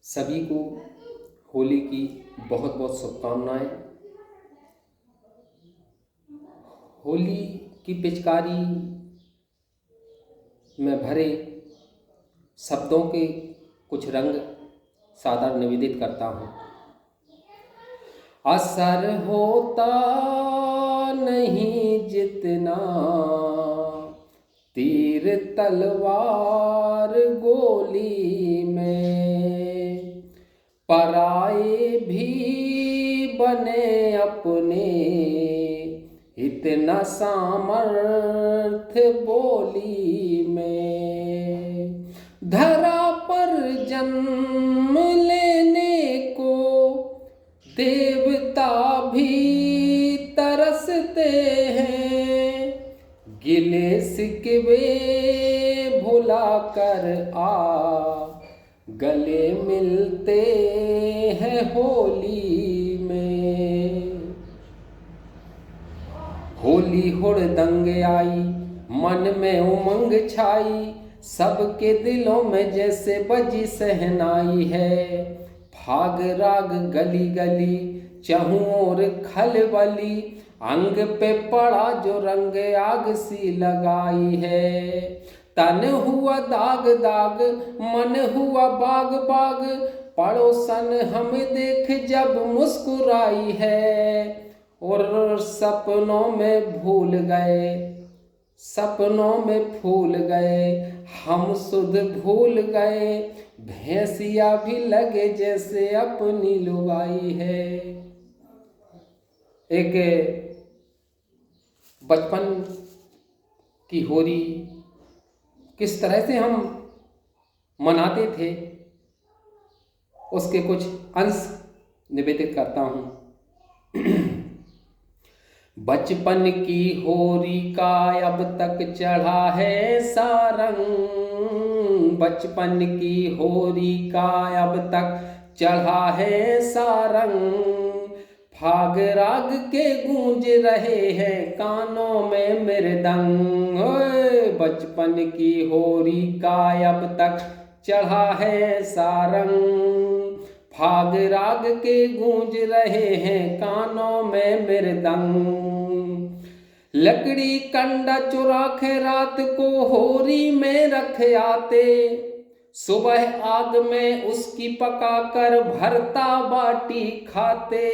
सभी को होली की बहुत बहुत शुभकामनाएं। होली की पिचकारी में भरे शब्दों के कुछ रंग सादर निवेदित करता हूँ। असर होता नहीं जितना तीर तलवार गोली में, पराए भी बने अपने इतना सामर्थ्य बोली में। धरा पर जन्म लेने को देवता भी तरसते हैं, गिले शिकवे भुला कर गले मिलते हैं होली में। होली हुड़दंग आई, मन में उमंग छाई, सबके दिलों में जैसे बजी सहनाई है। फाग राग गली गली चहुं ओर खलबली, अंग पे पड़ा जो रंग आग सी लगाई है। तन हुआ दाग दाग, मन हुआ बाग बाग, पड़ोसन हम देख जब मुस्कुराई है। और सपनों में भूल गए, सपनों में फूल गए, हम सुध भूल गए, भैंसिया भी लगे जैसे अपनी लुगाई है। एक बचपन की होली किस तरह से हम मनाते थे, उसके कुछ अंश निवेदित करता हूँ। बचपन की होली का अब तक चढ़ा है सारंग, बचपन की होली का अब तक चढ़ा है सारंग। फाग राग के गूंज रहे हैं कानों में मृदंग। बचपन की होली का अब तक चढ़ा है सारंग, फाग राग के गूंज रहे हैं कानों में मृदंग। लकड़ी कंडा चुरा के रात को होरी में रख आते, सुबह आग में उसकी पका कर भरता बाटी खाते।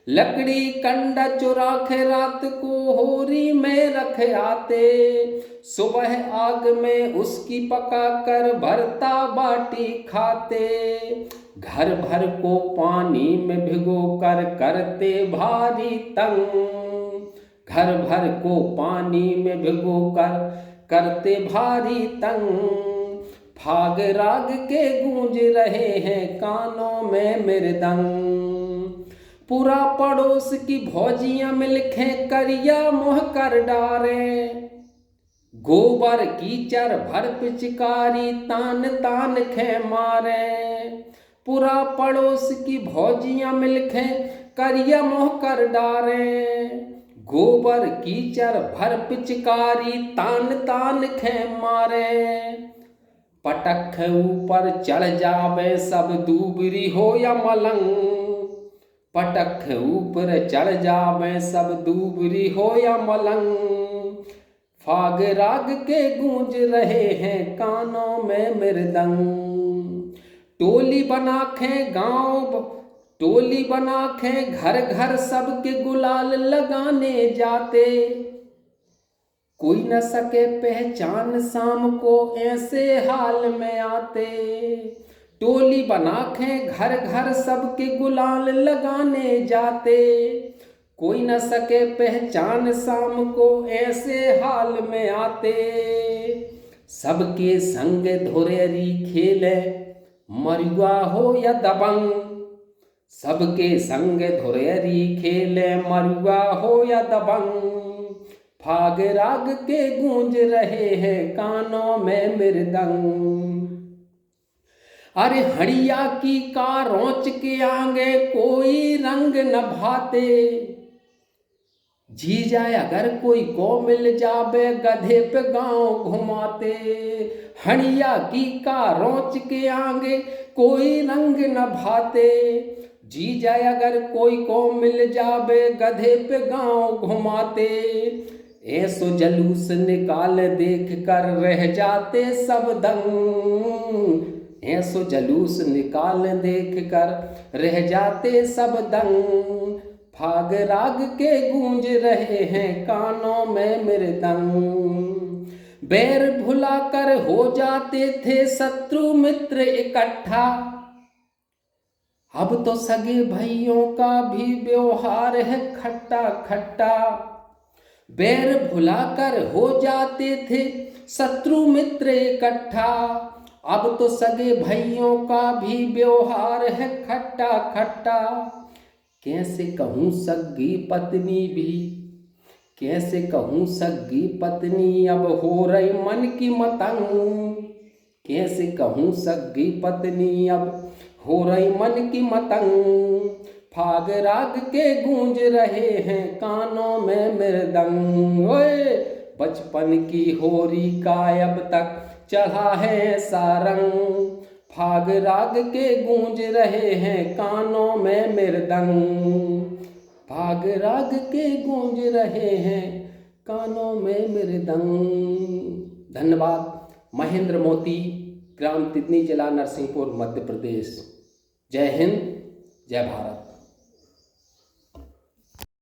लकड़ी कंडा चुरा के रात को होरी में रख आते, सुबह आग में उसकी पका कर भरता बाटी खाते। घर भर को पानी में भिगो कर करते भारी तंग, घर भर को पानी में भिगो कर करते भारी तंग। फाग राग के गूंज रहे हैं कानों में मृदंग। पूरा पड़ोस की भौजियां मिलके करिया मोह कर डारे, गोबर कीचड़ भर पिचकारी तान तान खे मारे। पूरा पड़ोस की भौजियां मिलके करिया मोह कर डारे, गोबर कीचड़ भर पिचकारी तान तान खे मारे। पटक ऊपर चढ़ जावे सब दूबरी हो या मलंग, पटक ऊपर चढ़ जावे सब दूबरी हो या मलंग। फाग राग के गूंज रहे हैं कानों में मृदंग। टोली बना खे गांव, टोली बना खे घर घर सबके गुलाल लगाने जाते। कोई न सके पहचान शाम को ऐसे हाल में आते। टोली बना खे घर घर सबके गुलाल लगाने जाते। कोई न सके पहचान शाम को ऐसे हाल में आते। सबके संग धुरेरी खेले मरुआ हो या दबंग, सबके संग धुरेरी खेले मरुआ हो या दबंग। फाग राग के गूंज रहे हैं कानों में मृदंग। अरे हड़िया की का रोच के आगे कोई रंग न भाते, जी जाए अगर कोई को मिल जावे गधे पे गांव घुमाते, हणिया की कारोंच के आगे कोई रंग न भाते। जी जाए अगर कोई को मिल जावे गधे पे गांव घुमाते, ऐसो जलूस निकाल देख कर रह जाते सब दंग। ऐसो जलूस निकाल देख कर रह जाते सब दंग। फाग राग के गूंज रहे हैं कानों में मृदंग। बैर भुला कर हो जाते थे शत्रु मित्र इकट्ठा, अब तो सगे भाइयों का भी व्यवहार है खट्टा खट्टा। बैर भुलाकर हो जाते थे शत्रु मित्र इकट्ठा, अब तो सगे भाइयों का भी व्यवहार है खट्टा खट्टा। कैसे कहूँ सगी पत्नी भी, कैसे कहूँ सगी पत्नी अब हो रही मन की मतंग। कैसे कहूँ सगी पत्नी अब हो रही मन की मतंग। फाग राग के गूंज रहे हैं कानों में मृदंग। ओए बचपन की होरी का अब तक चढ़ा है सारंग। फाग राग के गूंज रहे हैं कानों में मृदंग। फाग राग के गूंज रहे हैं कानों में मृदंग। धन्यवाद। महेंद्र मोती, ग्राम तितनी, जिला नरसिंहपुर, मध्य प्रदेश। जय हिंद, जय भारत।